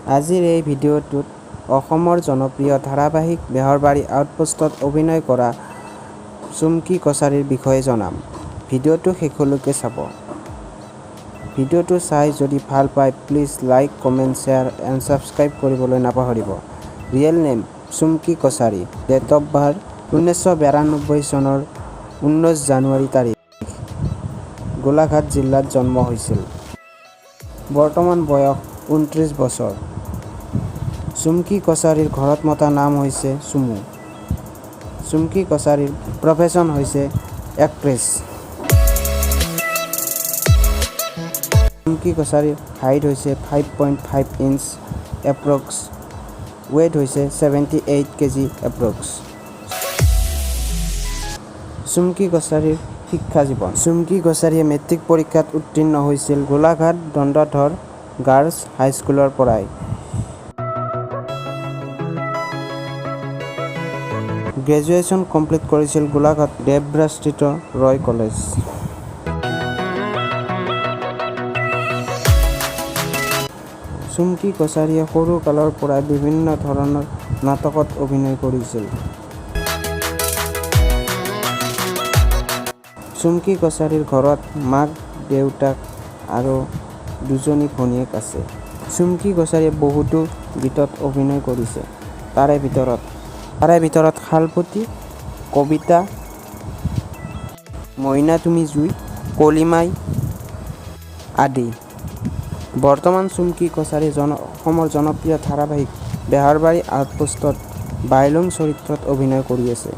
আজিৰ এই ভিডিঅ'টোত অসমৰ জনপ্ৰিয় ধাৰাবাহিক বেহৰবাৰী আউটপোষ্টত অভিনয় কৰা চুমকি কছাৰীৰ বিষয়ে জনাম। ভিডিঅ'টো শেষলৈকে চাব। ভিডিঅ'টো চাই যদি ভাল পায় please like, comment, share and subscribe কৰিবলৈ নাপাহৰিব। Real name Chumki Kachari. Date of birth 1992 চনৰ 19 জানুৱাৰী তাৰিখ। গোলাঘাট জিলাত জন্ম হৈছিল। বৰ্তমান বয়স 29 বছৰ। চুমকি কছাৰীৰ ঘৰত মতা নাম হৈছে চুমু। চুমকি কছাৰীৰ প্ৰফেশ্যন হৈছে এক্ট্ৰেছ। চুমকি কছাৰীৰ হাইট হৈছে 5.5 ইঞ্চ এপ্ৰক্স, ৱেইট হৈছে 78 কেজি এপ্ৰক্স। চুমকি কছাৰীৰ শিক্ষা জীৱন। চুমকি কছাৰীয়ে মেট্ৰিক পৰীক্ষাত উত্তীৰ্ণ হৈছিল গোলাঘাট দণ্ডাধৰ গাৰ্লছ হাইস্কুলৰ পৰাই। গ্ৰেজুৱেশ্যন কমপ্লিট কৰিছিল গোলাঘাট দেৱৰাস্থিত ৰয় কলেজ। চুমকি কছাৰীয়ে সৰু কালৰ পৰাই বিভিন্ন ধৰণৰ নাটকত অভিনয় কৰিছিল। চুমকি কছাৰীৰ ঘৰত মাক, দেউতাক আৰু দুজনী ভনীয়েক আছে। চুমকি কছাৰীয়ে বহুতো গীতত অভিনয় কৰিছে। তাৰে ভিতৰত শালপতি, কবিতা, মইনা তুমি জুই, কলিমাই আদি। বৰ্তমান চুমকি কছাৰী অসমৰ জনপ্ৰিয় ধাৰাবাহিক বেহৰবাৰী আউটপোষ্টত বাইলুং চৰিত্ৰত অভিনয় কৰি আছে।